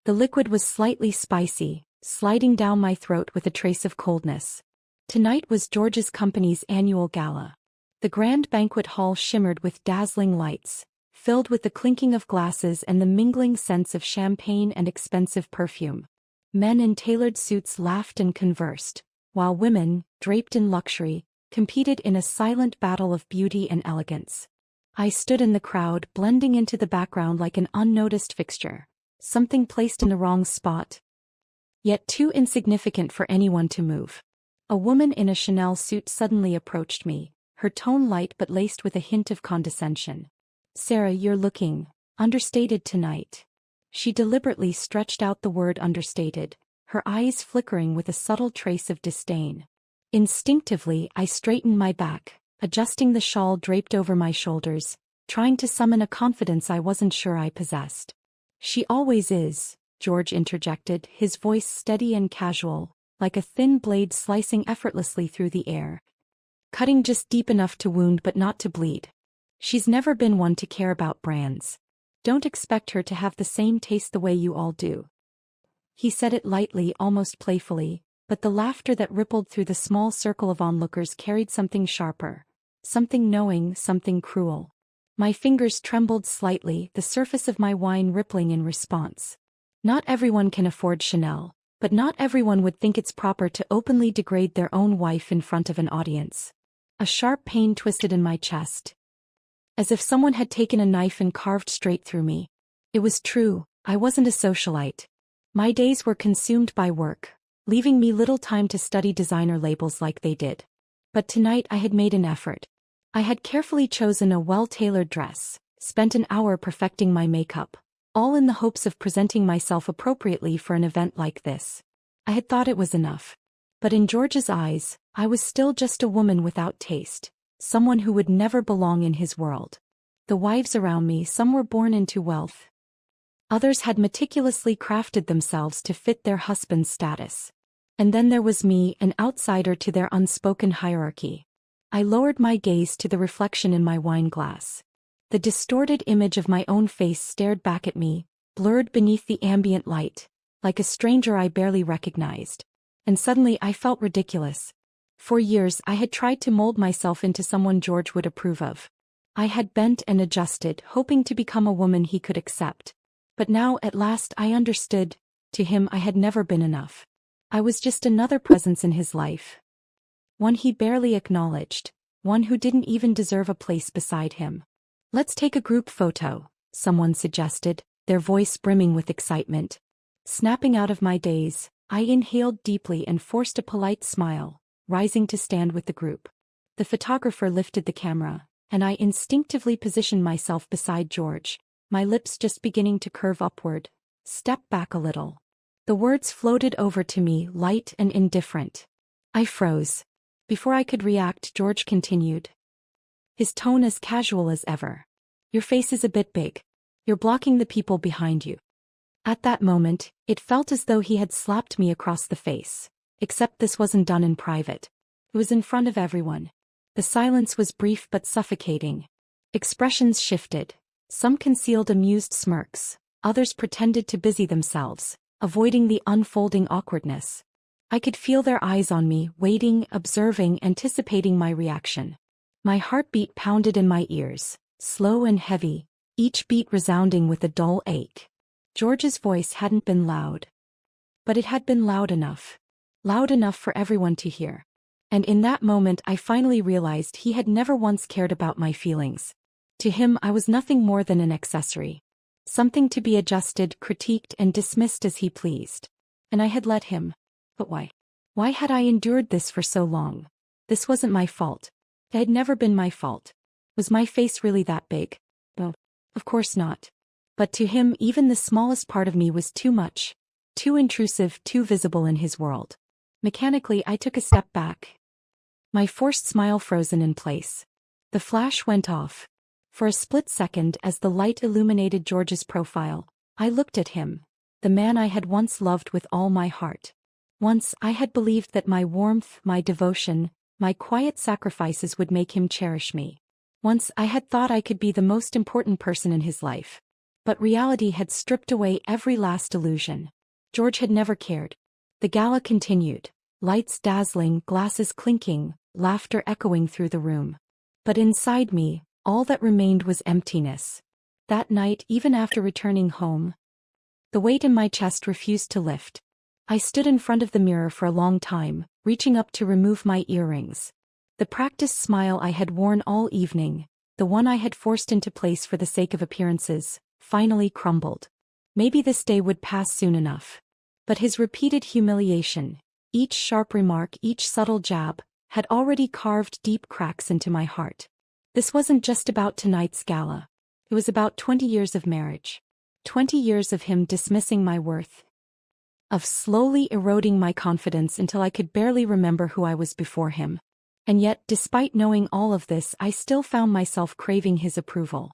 The liquid was slightly spicy, sliding down my throat with a trace of coldness. Tonight was George's company's annual gala. The grand banquet hall shimmered with dazzling lights, filled with the clinking of glasses and the mingling scents of champagne and expensive perfume. Men in tailored suits laughed and conversed, while women, draped in luxury, competed in a silent battle of beauty and elegance. I stood in the crowd, blending into the background like an unnoticed fixture, something placed in the wrong spot, yet too insignificant for anyone to move. A woman in a Chanel suit suddenly approached me, her tone light but laced with a hint of condescension. "Sarah, you're looking understated tonight." She deliberately stretched out the word understated, her eyes flickering with a subtle trace of disdain. Instinctively, I straightened my back, adjusting the shawl draped over my shoulders, trying to summon a confidence I wasn't sure I possessed. "She always is," George interjected, his voice steady and casual, like a thin blade slicing effortlessly through the air, cutting just deep enough to wound but not to bleed. "She's never been one to care about brands. Don't expect her to have the same taste the way you all do." He said it lightly, almost playfully, but the laughter that rippled through the small circle of onlookers carried something sharper, something knowing, something cruel. My fingers trembled slightly, the surface of my wine rippling in response. Not everyone can afford Chanel, but not everyone would think it's proper to openly degrade their own wife in front of an audience. A sharp pain twisted in my chest, as if someone had taken a knife and carved straight through me. It was true, I wasn't a socialite. My days were consumed by work, leaving me little time to study designer labels like they did. But tonight I had made an effort. I had carefully chosen a well-tailored dress, spent an hour perfecting my makeup, all in the hopes of presenting myself appropriately for an event like this. I had thought it was enough. But in George's eyes, I was still just a woman without taste, someone who would never belong in his world. The wives around me, some were born into wealth. Others had meticulously crafted themselves to fit their husband's status. And then there was me, an outsider to their unspoken hierarchy. I lowered my gaze to the reflection in my wine glass. The distorted image of my own face stared back at me, blurred beneath the ambient light, like a stranger I barely recognized. And suddenly I felt ridiculous. For years I had tried to mold myself into someone George would approve of. I had bent and adjusted, hoping to become a woman he could accept. But now at last I understood, to him I had never been enough. I was just another presence in his life. One he barely acknowledged, one who didn't even deserve a place beside him. "Let's take a group photo," someone suggested, their voice brimming with excitement. Snapping out of my daze, I inhaled deeply and forced a polite smile, rising to stand with the group. The photographer lifted the camera, and I instinctively positioned myself beside George, my lips just beginning to curve upward. "Step back a little." The words floated over to me, light and indifferent. I froze. Before I could react, George continued, his tone as casual as ever. "Your face is a bit big. You're blocking the people behind you." At that moment, it felt as though he had slapped me across the face. Except this wasn't done in private. It was in front of everyone. The silence was brief but suffocating. Expressions shifted. Some concealed amused smirks, others pretended to busy themselves, avoiding the unfolding awkwardness. I could feel their eyes on me, waiting, observing, anticipating my reaction. My heartbeat pounded in my ears, slow and heavy, each beat resounding with a dull ache. George's voice hadn't been loud, but it had been loud enough for everyone to hear. And in that moment I finally realized he had never once cared about my feelings. To him I was nothing more than an accessory. Something to be adjusted, critiqued, and dismissed as he pleased. And I had let him. But why? Why had I endured this for so long? This wasn't my fault. It had never been my fault. Was my face really that big? No, of course not. But to him even the smallest part of me was too much. Too intrusive, too visible in his world. Mechanically I took a step back. My forced smile frozen in place. The flash went off. For a split second as the light illuminated George's profile, I looked at him, the man I had once loved with all my heart. Once I had believed that my warmth, my devotion, my quiet sacrifices would make him cherish me. Once I had thought I could be the most important person in his life. But reality had stripped away every last illusion. George had never cared. The gala continued. Lights dazzling, glasses clinking, laughter echoing through the room. But inside me, all that remained was emptiness. That night, even after returning home, the weight in my chest refused to lift. I stood in front of the mirror for a long time, reaching up to remove my earrings. The practiced smile I had worn all evening, the one I had forced into place for the sake of appearances, finally crumbled. Maybe this day would pass soon enough. But his repeated humiliation, each sharp remark, each subtle jab, had already carved deep cracks into my heart. This wasn't just about tonight's gala. It was about 20 years of marriage. 20 years of him dismissing my worth. Of slowly eroding my confidence until I could barely remember who I was before him. And yet, despite knowing all of this, I still found myself craving his approval.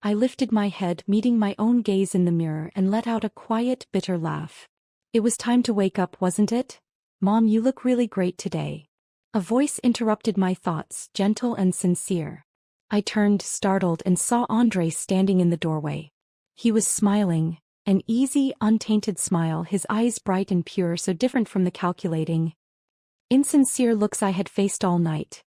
I lifted my head, meeting my own gaze in the mirror, and let out a quiet, bitter laugh. It was time to wake up, wasn't it? Mom, you look really great today. A voice interrupted my thoughts, gentle and sincere. I turned, startled, and saw Andres standing in the doorway. He was smiling, an easy, untainted smile, his eyes bright and pure, so different from the calculating, insincere looks I had faced all night.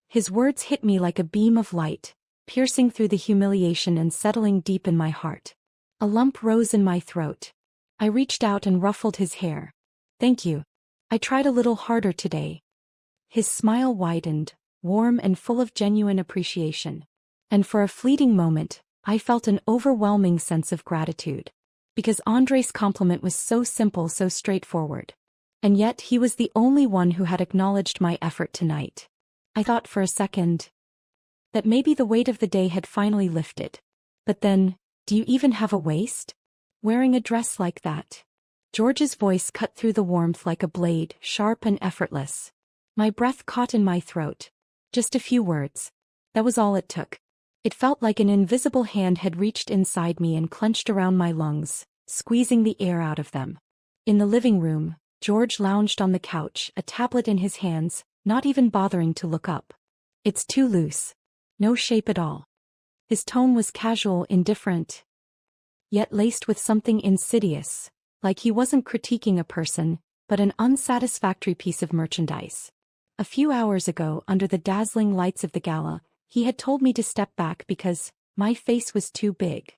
His words hit me like a beam of light, piercing through the humiliation and settling deep in my heart. A lump rose in my throat. I reached out and ruffled his hair. Thank you. I tried a little harder today. His smile widened, warm and full of genuine appreciation. And for a fleeting moment, I felt an overwhelming sense of gratitude. Because Andres' compliment was so simple, so straightforward. And yet he was the only one who had acknowledged my effort tonight. I thought for a second that maybe the weight of the day had finally lifted. But then, do you even have a waist? Wearing a dress like that? George's voice cut through the warmth like a blade, sharp and effortless. My breath caught in my throat. Just a few words. That was all it took. It felt like an invisible hand had reached inside me and clenched around my lungs, squeezing the air out of them. In the living room, George lounged on the couch, a tablet in his hands, not even bothering to look up. It's too loose. No shape at all. His tone was casual, indifferent, yet laced with something insidious, like he wasn't critiquing a person, but an unsatisfactory piece of merchandise. A few hours ago, under the dazzling lights of the gala, he had told me to step back because my face was too big.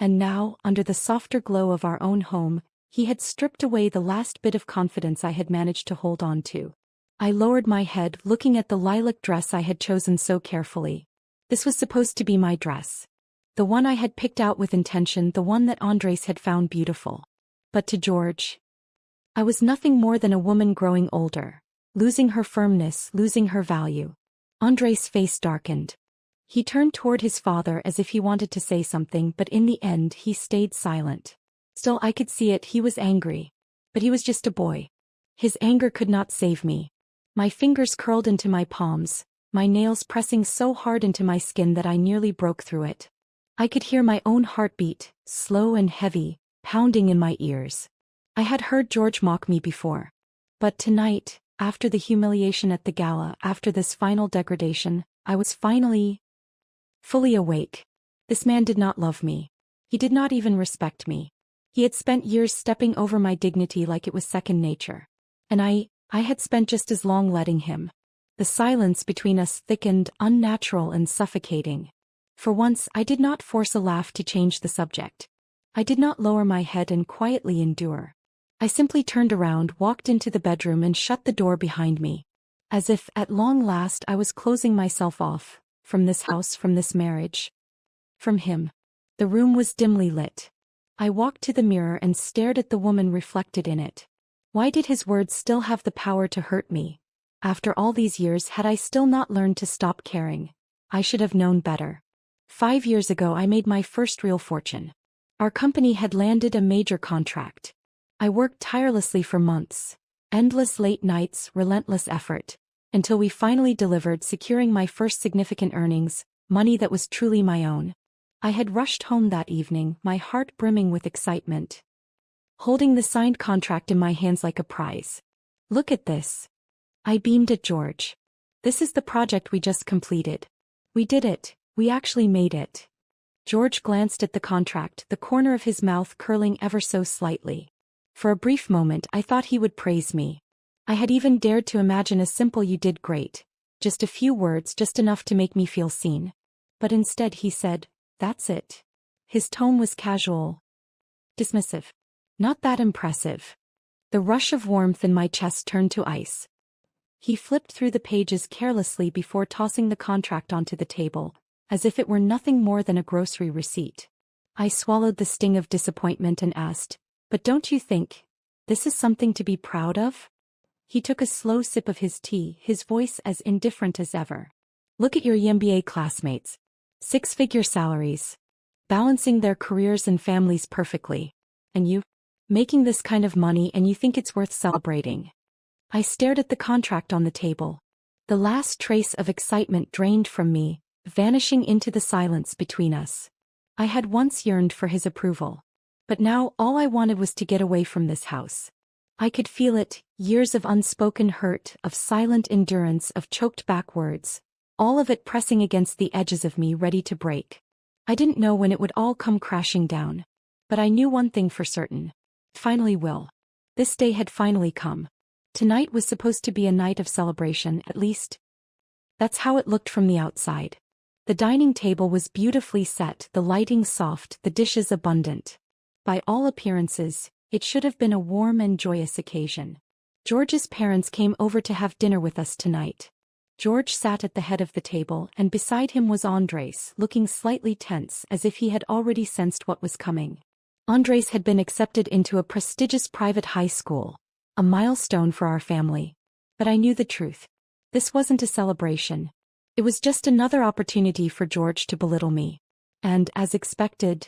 And now, under the softer glow of our own home, he had stripped away the last bit of confidence I had managed to hold on to. I lowered my head, looking at the lilac dress I had chosen so carefully. This was supposed to be my dress. The one I had picked out with intention, the one that Andres had found beautiful. But to George, I was nothing more than a woman growing older, losing her firmness, losing her value. Andres' face darkened. He turned toward his father as if he wanted to say something, but in the end he stayed silent. Still, I could see it, he was angry. But he was just a boy. His anger could not save me. My fingers curled into my palms, my nails pressing so hard into my skin that I nearly broke through it. I could hear my own heartbeat, slow and heavy, pounding in my ears. I had heard George mock me before. But tonight, after the humiliation at the gala, after this final degradation, I was finally fully awake. This man did not love me. He did not even respect me. He had spent years stepping over my dignity like it was second nature. And I had spent just as long letting him. The silence between us thickened, unnatural and suffocating. For once, I did not force a laugh to change the subject. I did not lower my head and quietly endure. I simply turned around, walked into the bedroom and shut the door behind me. As if, at long last, I was closing myself off, from this house, from this marriage. From him. The room was dimly lit. I walked to the mirror and stared at the woman reflected in it. Why did his words still have the power to hurt me? After all these years, had I still not learned to stop caring? I should have known better. 5 years ago I made my first real fortune. Our company had landed a major contract. I worked tirelessly for months. Endless late nights, relentless effort. Until we finally delivered, securing my first significant earnings, money that was truly my own. I had rushed home that evening, my heart brimming with excitement, holding the signed contract in my hands like a prize. Look at this. I beamed at George. This is the project we just completed. We did it. We actually made it. George glanced at the contract, the corner of his mouth curling ever so slightly. For a brief moment I thought he would praise me. I had even dared to imagine a simple "you did great." Just a few words, just enough to make me feel seen. But instead he said, "That's it." His tone was casual, dismissive. Not that impressive. The rush of warmth in my chest turned to ice. He flipped through the pages carelessly before tossing the contract onto the table, as if it were nothing more than a grocery receipt. I swallowed the sting of disappointment and asked, "But don't you think this is something to be proud of?" He took a slow sip of his tea, his voice as indifferent as ever. "Look at your MBA classmates. Six-figure salaries. Balancing their careers and families perfectly. And you? Making this kind of money and you think it's worth celebrating." I stared at the contract on the table. The last trace of excitement drained from me, vanishing into the silence between us. I had once yearned for his approval. But now all I wanted was to get away from this house. I could feel it, years of unspoken hurt, of silent endurance, of choked back words, all of it pressing against the edges of me, ready to break. I didn't know when it would all come crashing down. But I knew one thing for certain. It finally will. This day had finally come. Tonight was supposed to be a night of celebration, at least. That's how it looked from the outside. The dining table was beautifully set, the lighting soft, the dishes abundant. By all appearances, it should have been a warm and joyous occasion. George's parents came over to have dinner with us tonight. George sat at the head of the table, and beside him was Andres, looking slightly tense, as if he had already sensed what was coming. Andres had been accepted into a prestigious private high school, a milestone for our family. But I knew the truth. This wasn't a celebration. It was just another opportunity for George to belittle me. And, as expected,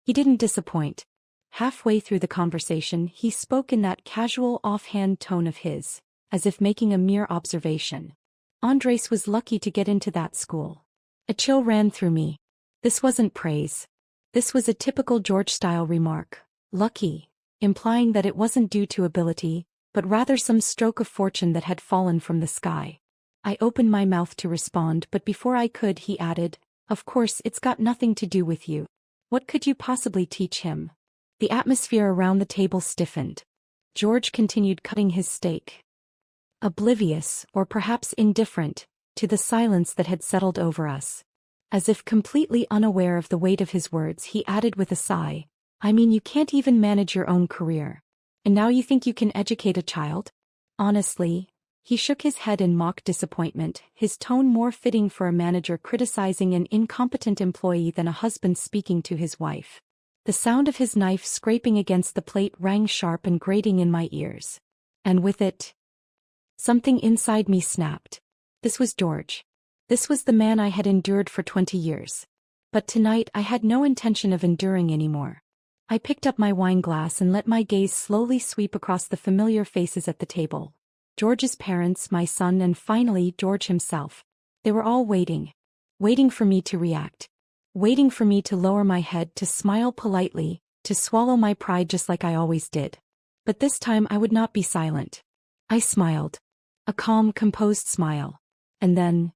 he didn't disappoint. Halfway through the conversation, he spoke in that casual, offhand tone of his, as if making a mere observation. Andres was lucky to get into that school. A chill ran through me. This wasn't praise. This was a typical George-style remark. Lucky, implying that it wasn't due to ability, but rather some stroke of fortune that had fallen from the sky. I opened my mouth to respond, but before I could, he added, "Of course, it's got nothing to do with you. What could you possibly teach him?" The atmosphere around the table stiffened. George continued cutting his steak. Oblivious, or perhaps indifferent, to the silence that had settled over us. As if completely unaware of the weight of his words, he added with a sigh, "I mean, you can't even manage your own career. And now you think you can educate a child?" Honestly, he shook his head in mock disappointment, his tone more fitting for a manager criticizing an incompetent employee than a husband speaking to his wife. The sound of his knife scraping against the plate rang sharp and grating in my ears. And with it, something inside me snapped. This was George. This was the man I had endured for 20 years. But tonight I had no intention of enduring anymore. I picked up my wine glass and let my gaze slowly sweep across the familiar faces at the table. George's parents, my son, and finally George himself. They were all waiting. Waiting for me to react. Waiting for me to lower my head, to smile politely, to swallow my pride just like I always did. But this time I would not be silent. I smiled. A calm, composed smile. And then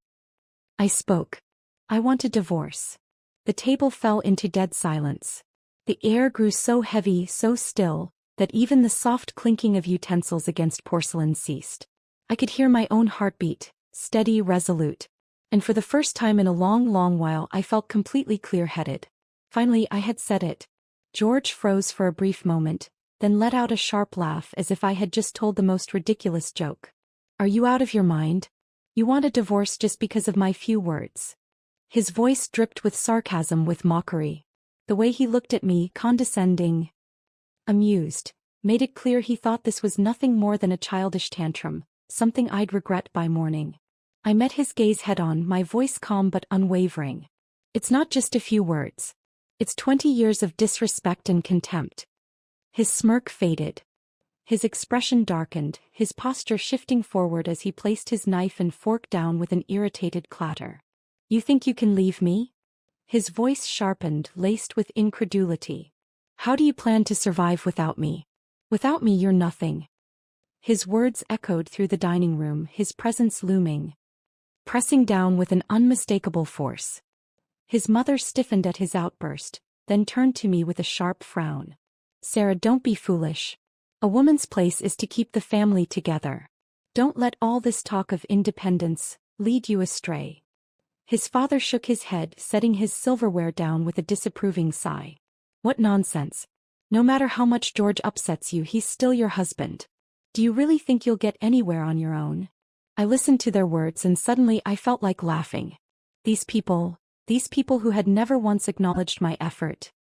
I spoke. "I want a divorce." The table fell into dead silence. The air grew so heavy, so still, that even the soft clinking of utensils against porcelain ceased. I could hear my own heartbeat, steady, resolute. And for the first time in a long, long while I felt completely clear-headed. Finally I had said it. George froze for a brief moment, then let out a sharp laugh as if I had just told the most ridiculous joke. "Are you out of your mind? You want a divorce just because of my few words?" His voice dripped with sarcasm, with mockery. The way he looked at me, condescending, amused, made it clear he thought this was nothing more than a childish tantrum, something I'd regret by morning. I met his gaze head-on, my voice calm but unwavering. "It's not just a few words. It's 20 years of disrespect and contempt." His smirk faded. His expression darkened, his posture shifting forward as he placed his knife and fork down with an irritated clatter. "You think you can leave me?" His voice sharpened, laced with incredulity. "How do you plan to survive without me? Without me you're nothing." His words echoed through the dining room, his presence looming, pressing down with an unmistakable force. His mother stiffened at his outburst, then turned to me with a sharp frown. Sarah, don't be foolish. A woman's place is to keep the family together. Don't let all this talk of independence lead you astray. His father shook his head, setting his silverware down with a disapproving sigh. What nonsense. No matter how much George upsets you, he's still your husband. Do you really think you'll get anywhere on your own? I listened to their words and suddenly I felt like laughing. These people who had never once acknowledged my effort,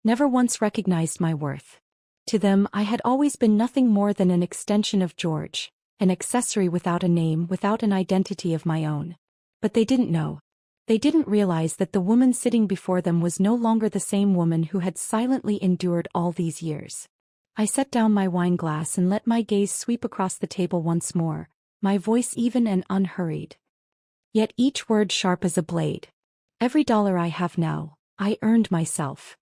never once recognized my worth. To them, I had always been nothing more than an extension of George, an accessory without a name, without an identity of my own. But they didn't know. They didn't realize that the woman sitting before them was no longer the same woman who had silently endured all these years. I set down my wine glass and let my gaze sweep across the table once more, my voice even and unhurried. Yet each word sharp as a blade. Every dollar I have now, I earned myself.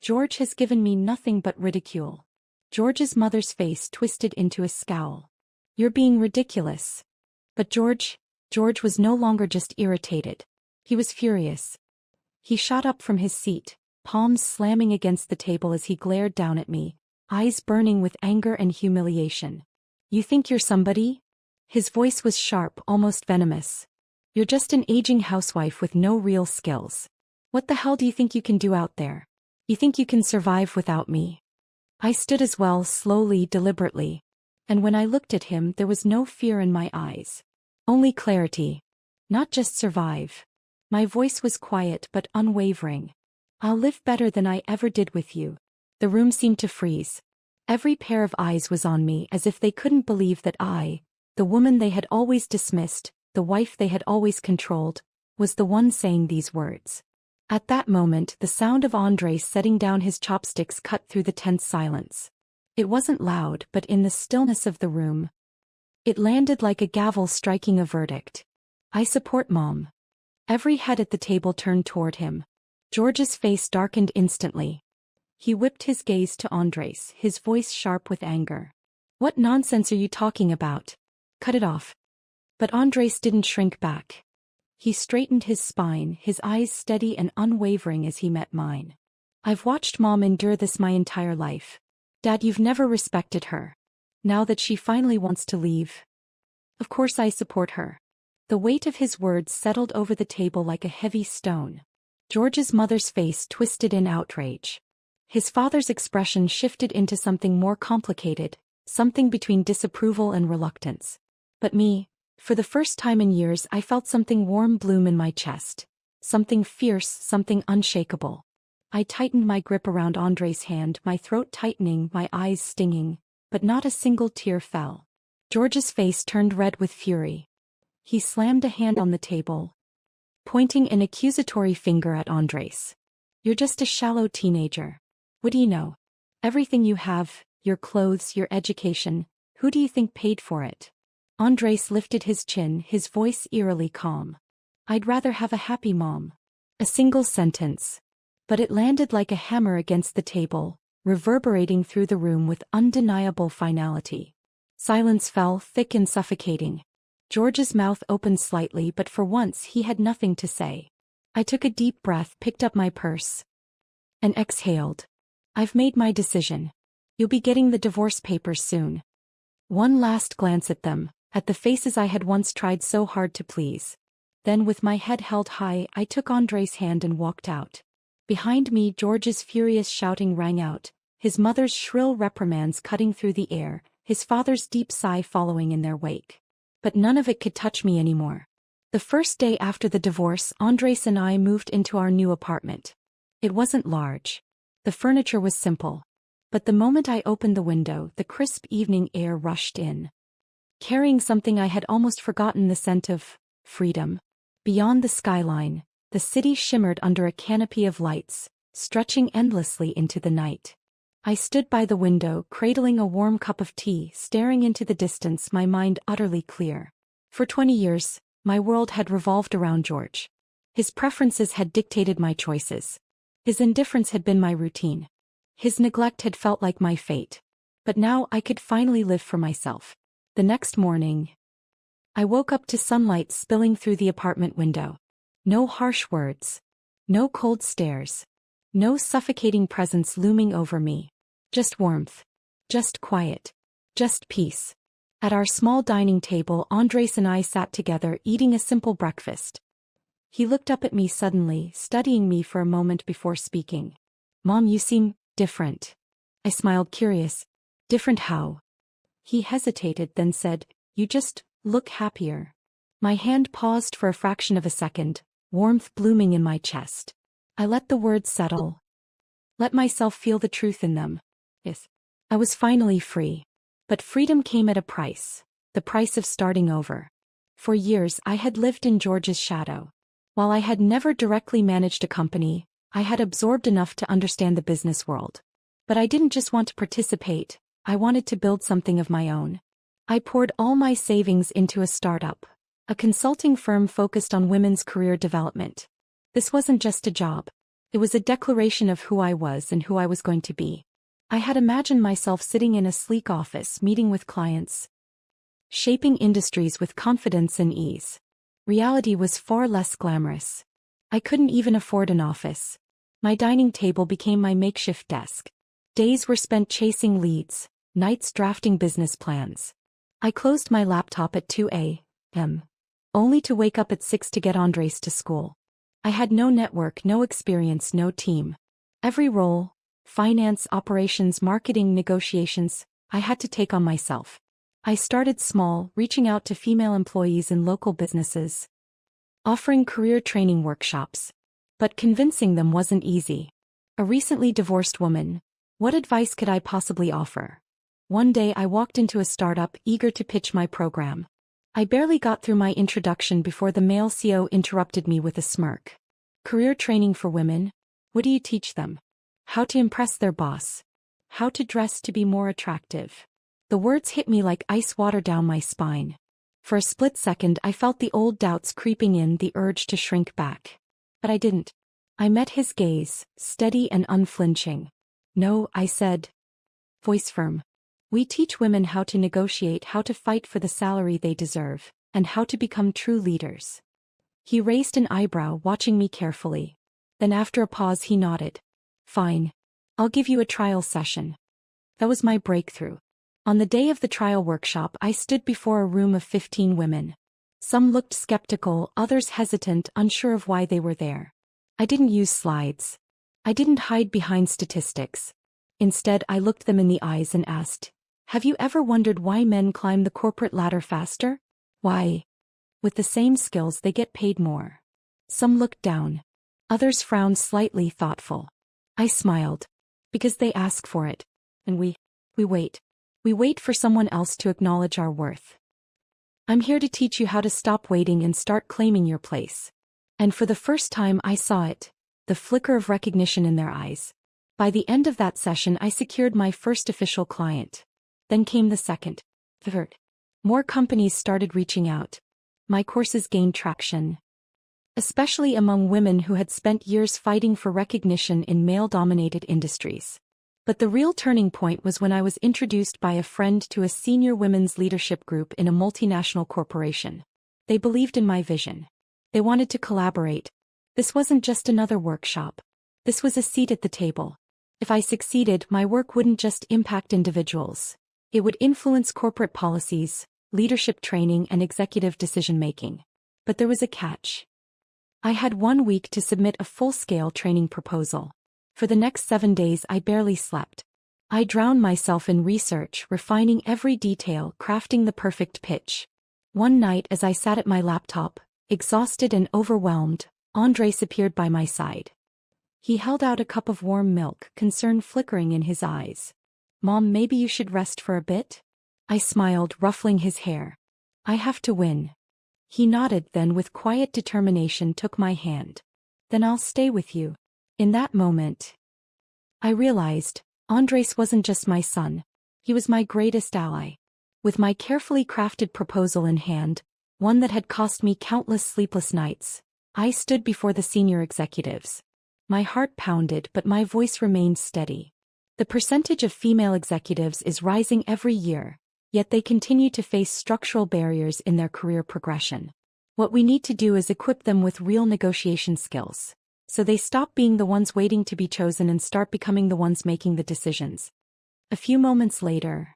George has given me nothing but ridicule. George's mother's face twisted into a scowl. You're being ridiculous. But George was no longer just irritated. He was furious. He shot up from his seat, palms slamming against the table as he glared down at me, eyes burning with anger and humiliation. You think you're somebody? His voice was sharp, almost venomous. You're just an aging housewife with no real skills. What the hell do you think you can do out there? You think you can survive without me? I stood as well, slowly, deliberately. And when I looked at him, there was no fear in my eyes. Only clarity. Not just survive. My voice was quiet but unwavering. I'll live better than I ever did with you. The room seemed to freeze. Every pair of eyes was on me as if they couldn't believe that I, the woman they had always dismissed, the wife they had always controlled, was the one saying these words. At that moment, the sound of Andres setting down his chopsticks cut through the tense silence. It wasn't loud, but in the stillness of the room, it landed like a gavel striking a verdict. I support Mom. Every head at the table turned toward him. George's face darkened instantly. He whipped his gaze to Andres, his voice sharp with anger. What nonsense are you talking about? Cut it off. But Andres didn't shrink back. He straightened his spine, his eyes steady and unwavering as he met mine. I've watched Mom endure this my entire life. Dad, you've never respected her. Now that she finally wants to leave, of course I support her. The weight of his words settled over the table like a heavy stone. George's mother's face twisted in outrage. His father's expression shifted into something more complicated, something between disapproval and reluctance. But me, for the first time in years, I felt something warm bloom in my chest. Something fierce, something unshakable. I tightened my grip around Andres' hand, my throat tightening, my eyes stinging, but not a single tear fell. George's face turned red with fury. He slammed a hand on the table, pointing an accusatory finger at Andres. You're just a shallow teenager. What do you know? Everything you have, your clothes, your education, who do you think paid for it? Andres lifted his chin, his voice eerily calm. I'd rather have a happy mom. A single sentence. But it landed like a hammer against the table, reverberating through the room with undeniable finality. Silence fell, thick and suffocating. George's mouth opened slightly, but for once he had nothing to say. I took a deep breath, picked up my purse, and exhaled. I've made my decision. You'll be getting the divorce papers soon. One last glance at them, at the faces I had once tried so hard to please. Then with my head held high, I took Andres' hand and walked out. Behind me, George's furious shouting rang out, his mother's shrill reprimands cutting through the air, his father's deep sigh following in their wake. But none of it could touch me anymore. The first day after the divorce, Andres and I moved into our new apartment. It wasn't large. The furniture was simple. But the moment I opened the window, the crisp evening air rushed in. Carrying something I had almost forgotten, the scent of freedom. Beyond the skyline, the city shimmered under a canopy of lights, stretching endlessly into the night. I stood by the window, cradling a warm cup of tea, staring into the distance, my mind utterly clear. For 20 years, my world had revolved around George. His preferences had dictated my choices. His indifference had been my routine. His neglect had felt like my fate. But now I could finally live for myself. The next morning, I woke up to sunlight spilling through the apartment window. No harsh words. No cold stares. No suffocating presence looming over me. Just warmth. Just quiet. Just peace. At our small dining table, Andres and I sat together eating a simple breakfast. He looked up at me suddenly, studying me for a moment before speaking. "Mom, you seem different." I smiled, curious. "Different how?" He hesitated, then said, "You just look happier." My hand paused for a fraction of a second, warmth blooming in my chest. I let the words settle. Let myself feel the truth in them. Yes. I was finally free. But freedom came at a price. The price of starting over. For years I had lived in George's shadow. While I had never directly managed a company, I had absorbed enough to understand the business world. But I didn't just want to participate, I wanted to build something of my own. I poured all my savings into a startup, a consulting firm focused on women's career development. This wasn't just a job. It was a declaration of who I was and who I was going to be. I had imagined myself sitting in a sleek office, meeting with clients, shaping industries with confidence and ease. Reality was far less glamorous. I couldn't even afford an office. My dining table became my makeshift desk. Days were spent chasing leads, nights drafting business plans. I closed my laptop at 2 a.m., only to wake up at 6 to get Andres to school. I had no network, no experience, no team. Every role, finance, operations, marketing, negotiations, I had to take on myself. I started small, reaching out to female employees in local businesses, offering career training workshops. But convincing them wasn't easy. A recently divorced woman, what advice could I possibly offer? One day I walked into a startup eager to pitch my program. I barely got through my introduction before the male CEO interrupted me with a smirk. "Career training for women? What do you teach them? How to impress their boss? How to dress to be more attractive?" The words hit me like ice water down my spine. For a split second I felt the old doubts creeping in, the urge to shrink back. But I didn't. I met his gaze, steady and unflinching. "No," I said, voice firm. "We teach women how to negotiate, how to fight for the salary they deserve, and how to become true leaders." He raised an eyebrow, watching me carefully. Then after a pause he nodded. "Fine. I'll give you a trial session." That was my breakthrough. On the day of the trial workshop I stood before a room of 15 women. Some looked skeptical, others hesitant, unsure of why they were there. I didn't use slides. I didn't hide behind statistics. Instead I looked them in the eyes and asked, "Have you ever wondered why men climb the corporate ladder faster? Why, with the same skills, they get paid more?" Some looked down. Others frowned, slightly thoughtful. I smiled. Because they ask for it. And we wait. We wait for someone else to acknowledge our worth. I'm here to teach you how to stop waiting and start claiming your place. And for the first time I saw it, the flicker of recognition in their eyes. By the end of that session I secured my first official client. Then came the second, third. More companies started reaching out. My courses gained traction, especially among women who had spent years fighting for recognition in male-dominated industries. But the real turning point was when I was introduced by a friend to a senior women's leadership group in a multinational corporation. They believed in my vision. They wanted to collaborate. This wasn't just another workshop. This was a seat at the table. If I succeeded, my work wouldn't just impact individuals. It would influence corporate policies, leadership training, and executive decision-making. But there was a catch. I had 1 week to submit a full-scale training proposal. For the next 7 days I barely slept. I drowned myself in research, refining every detail, crafting the perfect pitch. One night as I sat at my laptop, exhausted and overwhelmed, Andres appeared by my side. He held out a cup of warm milk, concern flickering in his eyes. "Mom, maybe you should rest for a bit?" I smiled, ruffling his hair. "I have to win." He nodded, then with quiet determination took my hand. "Then I'll stay with you." In that moment, I realized, Andres wasn't just my son. He was my greatest ally. With my carefully crafted proposal in hand, one that had cost me countless sleepless nights, I stood before the senior executives. My heart pounded, but my voice remained steady. The percentage of female executives is rising every year, yet they continue to face structural barriers in their career progression. What we need to do is equip them with real negotiation skills. So they stop being the ones waiting to be chosen and start becoming the ones making the decisions. A few moments later,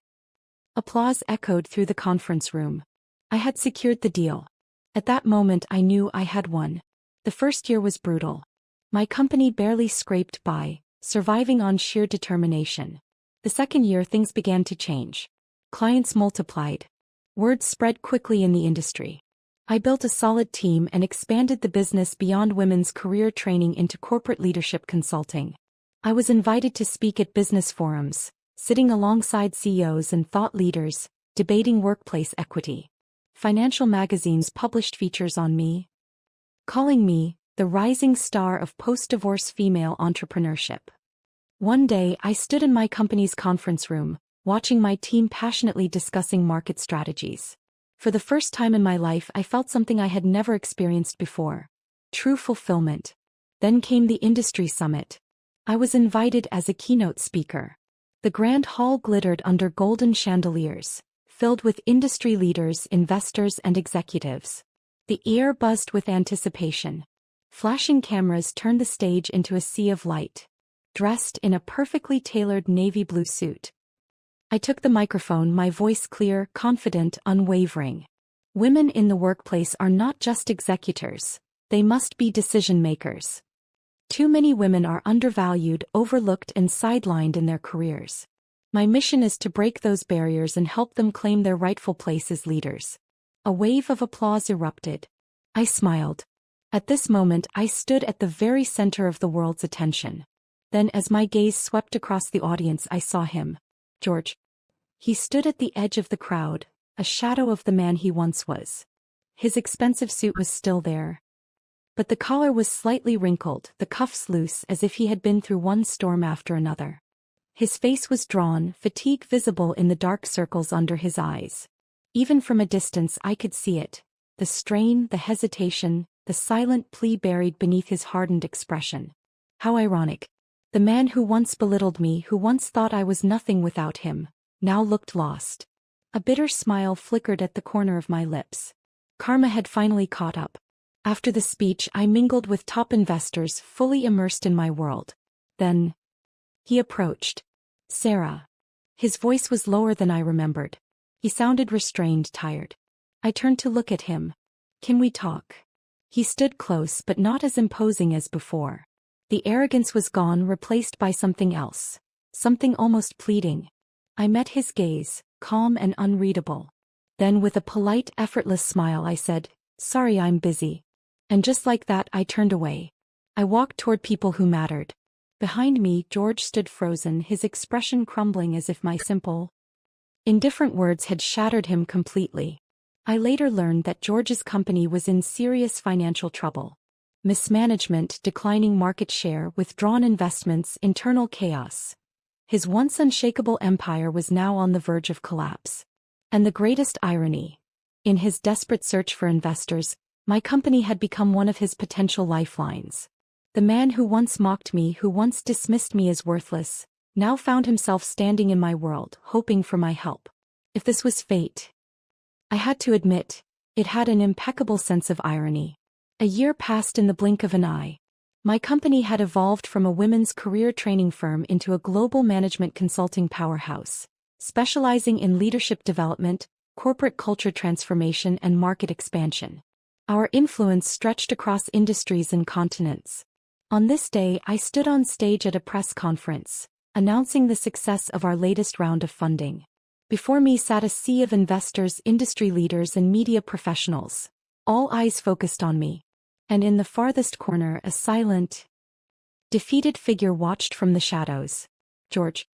applause echoed through the conference room. I had secured the deal. At that moment I knew I had won. The first year was brutal. My company barely scraped by, surviving on sheer determination. The second year things began to change. Clients multiplied. Word spread quickly in the industry. I built a solid team and expanded the business beyond women's career training into corporate leadership consulting. I was invited to speak at business forums, sitting alongside CEOs and thought leaders, debating workplace equity. Financial magazines published features on me, calling me the rising star of post-divorce female entrepreneurship. One day I stood in my company's conference room, watching my team passionately discussing market strategies. For the first time in my life I felt something I had never experienced before. True fulfillment. Then came the industry summit. I was invited as a keynote speaker. The grand hall glittered under golden chandeliers, filled with industry leaders, investors, and executives. The air buzzed with anticipation. Flashing cameras turned the stage into a sea of light. Dressed in a perfectly tailored navy blue suit, I took the microphone, my voice clear, confident, unwavering. Women in the workplace are not just executors, they must be decision makers. Too many women are undervalued, overlooked, and sidelined in their careers. My mission is to break those barriers and help them claim their rightful place as leaders. A wave of applause erupted. I smiled. At this moment I stood at the very center of the world's attention. Then as my gaze swept across the audience I saw him. George. He stood at the edge of the crowd, a shadow of the man he once was. His expensive suit was still there, but the collar was slightly wrinkled, the cuffs loose, as if he had been through one storm after another. His face was drawn, fatigue visible in the dark circles under his eyes. Even from a distance I could see it, the strain, the hesitation, the silent plea buried beneath his hardened expression. How ironic. The man who once belittled me, who once thought I was nothing without him, now looked lost. A bitter smile flickered at the corner of my lips. Karma had finally caught up. After the speech I mingled with top investors, fully immersed in my world. Then he approached. Sarah. His voice was lower than I remembered. He sounded restrained, tired. I turned to look at him. Can we talk? He stood close but not as imposing as before. The arrogance was gone, replaced by something else. Something almost pleading. I met his gaze, calm and unreadable. Then with a polite, effortless smile I said, "Sorry, I'm busy." And just like that I turned away. I walked toward people who mattered. Behind me George stood frozen, his expression crumbling as if my simple, indifferent words had shattered him completely. I later learned that George's company was in serious financial trouble. Mismanagement, declining market share, withdrawn investments, internal chaos. His once unshakable empire was now on the verge of collapse. And the greatest irony. In his desperate search for investors, my company had become one of his potential lifelines. The man who once mocked me, who once dismissed me as worthless, now found himself standing in my world, hoping for my help. If this was fate, I had to admit, it had an impeccable sense of irony. A year passed in the blink of an eye. My company had evolved from a women's career training firm into a global management consulting powerhouse, specializing in leadership development, corporate culture transformation, and market expansion. Our influence stretched across industries and continents. On this day, I stood on stage at a press conference, announcing the success of our latest round of funding. Before me sat a sea of investors, industry leaders, and media professionals. All eyes focused on me. And in the farthest corner a silent, defeated figure watched from the shadows. George.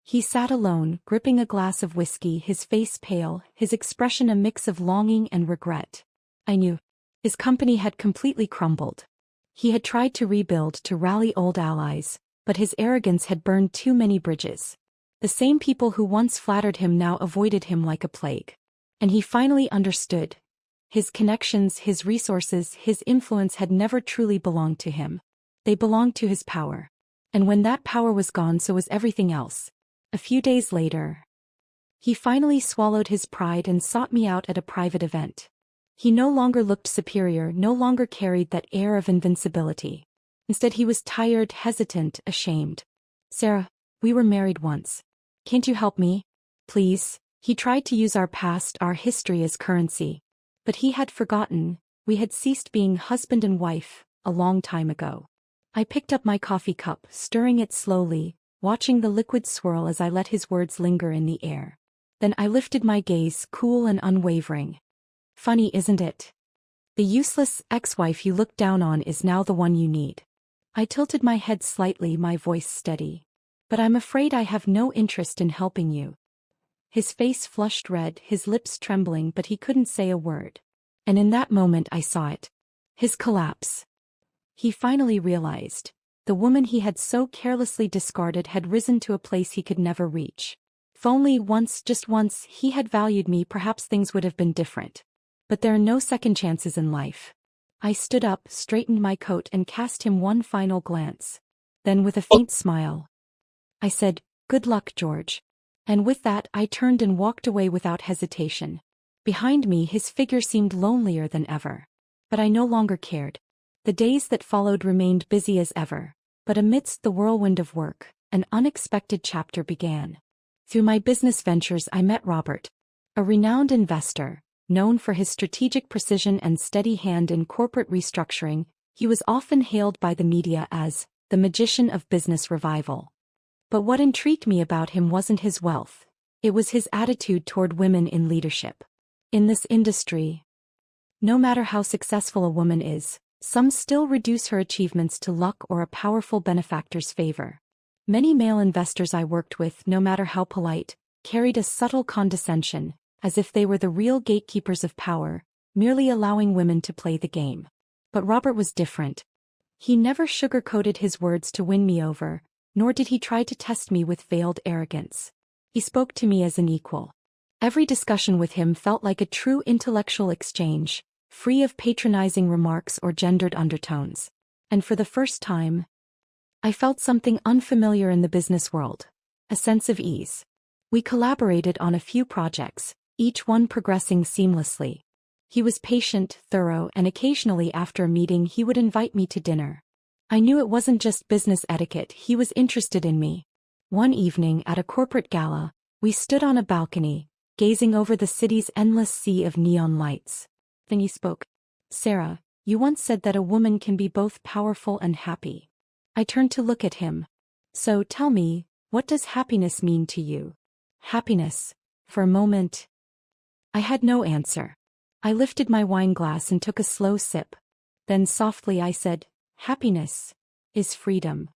He sat alone, gripping a glass of whiskey, his face pale, his expression a mix of longing and regret. I knew. His company had completely crumbled. He had tried to rebuild, to rally old allies, but his arrogance had burned too many bridges. The same people who once flattered him now avoided him like a plague. And he finally understood. His connections, his resources, his influence had never truly belonged to him. They belonged to his power. And when that power was gone, so was everything else. A few days later, he finally swallowed his pride and sought me out at a private event. He no longer looked superior, no longer carried that air of invincibility. Instead, he was tired, hesitant, ashamed. Sarah, we were married once. Can't you help me? Please. He tried to use our past, our history as currency. But he had forgotten, we had ceased being husband and wife, a long time ago. I picked up my coffee cup, stirring it slowly, watching the liquid swirl as I let his words linger in the air. Then I lifted my gaze, cool and unwavering. Funny, isn't it? The useless ex-wife you looked down on is now the one you need. I tilted my head slightly, my voice steady. But I'm afraid I have no interest in helping you. His face flushed red, his lips trembling, but he couldn't say a word. And in that moment I saw it. His collapse. He finally realized. The woman he had so carelessly discarded had risen to a place he could never reach. If only once, just once, he had valued me, perhaps things would have been different. But there are no second chances in life. I stood up, straightened my coat, and cast him one final glance. Then with a faint smile, I said, "Good luck, George." And with that I turned and walked away without hesitation. Behind me his figure seemed lonelier than ever. But I no longer cared. The days that followed remained busy as ever. But amidst the whirlwind of work, an unexpected chapter began. Through my business ventures I met Robert, a renowned investor. Known for his strategic precision and steady hand in corporate restructuring, he was often hailed by the media as the magician of business revival. But what intrigued me about him wasn't his wealth. It was his attitude toward women in leadership. In this industry, no matter how successful a woman is, some still reduce her achievements to luck or a powerful benefactor's favor. Many male investors I worked with, no matter how polite, carried a subtle condescension, as if they were the real gatekeepers of power, merely allowing women to play the game. But Robert was different. He never sugar-coated his words to win me over, nor did he try to test me with veiled arrogance. He spoke to me as an equal. Every discussion with him felt like a true intellectual exchange, free of patronizing remarks or gendered undertones. And for the first time, I felt something unfamiliar in the business world, a sense of ease. We collaborated on a few projects, each one progressing seamlessly. He was patient, thorough, and occasionally after a meeting he would invite me to dinner. I knew it wasn't just business etiquette, he was interested in me. One evening at a corporate gala, we stood on a balcony, gazing over the city's endless sea of neon lights. Then he spoke. "Sarah, you once said that a woman can be both powerful and happy." I turned to look at him. "So tell me, what does happiness mean to you?" Happiness. For a moment, I had no answer. I lifted my wine glass and took a slow sip. Then softly I said, "Happiness is freedom."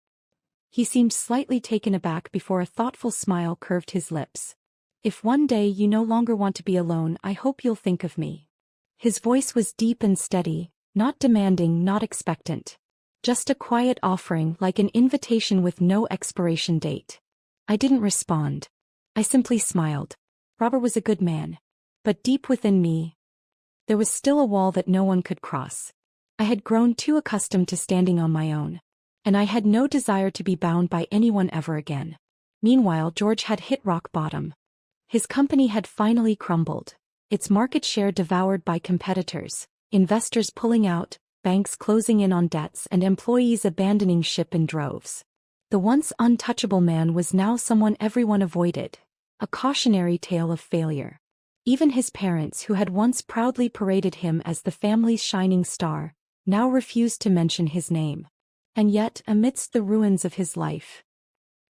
He seemed slightly taken aback before a thoughtful smile curved his lips. "If one day you no longer want to be alone, I hope you'll think of me." His voice was deep and steady, not demanding, not expectant. Just a quiet offering, like an invitation with no expiration date. I didn't respond. I simply smiled. Robert was a good man. But deep within me, there was still a wall that no one could cross. I had grown too accustomed to standing on my own. And I had no desire to be bound by anyone ever again. Meanwhile, George had hit rock bottom. His company had finally crumbled. Its market share devoured by competitors, investors pulling out, banks closing in on debts, and employees abandoning ship in droves. The once untouchable man was now someone everyone avoided. A cautionary tale of failure. Even his parents, who had once proudly paraded him as the family's shining star, now refused to mention his name. And yet, amidst the ruins of his life,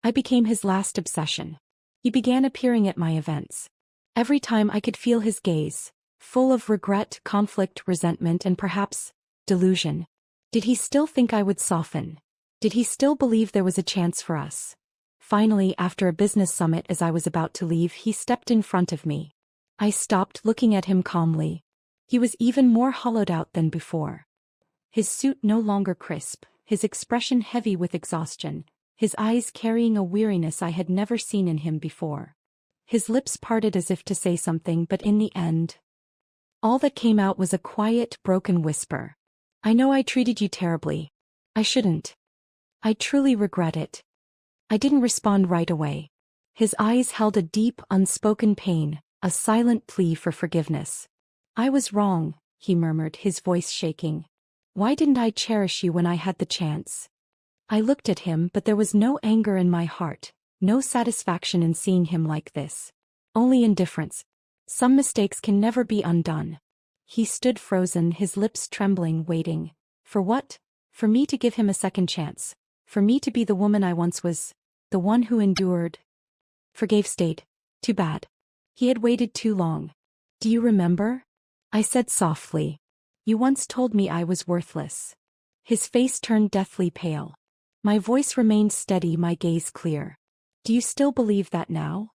I became his last obsession. He began appearing at my events. Every time I could feel his gaze, full of regret, conflict, resentment, and perhaps delusion. Did he still think I would soften? Did he still believe there was a chance for us? Finally, after a business summit, as I was about to leave, he stepped in front of me. I stopped, looking at him calmly. He was even more hollowed out than before. His suit no longer crisp, his expression heavy with exhaustion, his eyes carrying a weariness I had never seen in him before. His lips parted as if to say something, but in the end, all that came out was a quiet, broken whisper. "I know I treated you terribly. I shouldn't. I truly regret it." I didn't respond right away. His eyes held a deep, unspoken pain, a silent plea for forgiveness. "I was wrong," he murmured, his voice shaking. "Why didn't I cherish you when I had the chance? I looked at him, but there was no anger in my heart, no satisfaction in seeing him like this. Only indifference. Some mistakes can never be undone. He stood frozen, his lips trembling, waiting. For what? For me to give him a second chance. For me to be the woman I once was. The one who endured. Forgave, stayed. Too bad. He had waited too long. Do you remember? I said softly. You once told me I was worthless. His face turned deathly pale. My voice remained steady, my gaze clear. Do you still believe that now?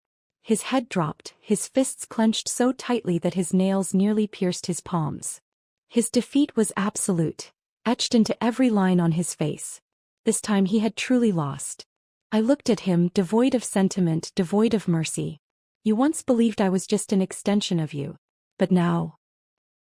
His head dropped, his fists clenched so tightly that his nails nearly pierced his palms. His defeat was absolute, etched into every line on his face. This time he had truly lost. I looked at him, devoid of sentiment, devoid of mercy. You once believed I was just an extension of you. But now,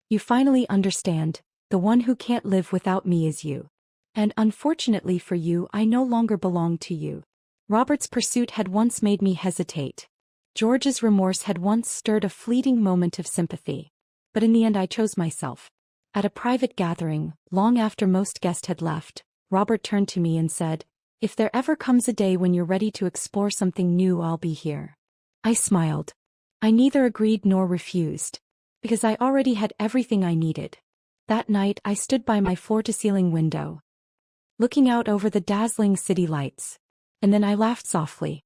you finally understand, the one who can't live without me is you. And unfortunately for you, I no longer belong to you. Robert's pursuit had once made me hesitate. George's remorse had once stirred a fleeting moment of sympathy. But in the end I chose myself. At a private gathering, long after most guests had left, Robert turned to me and said, "If there ever comes a day when you're ready to explore something new, I'll be here." I smiled. I neither agreed nor refused. Because I already had everything I needed. That night I stood by my floor-to-ceiling window, looking out over the dazzling city lights. And then I laughed softly.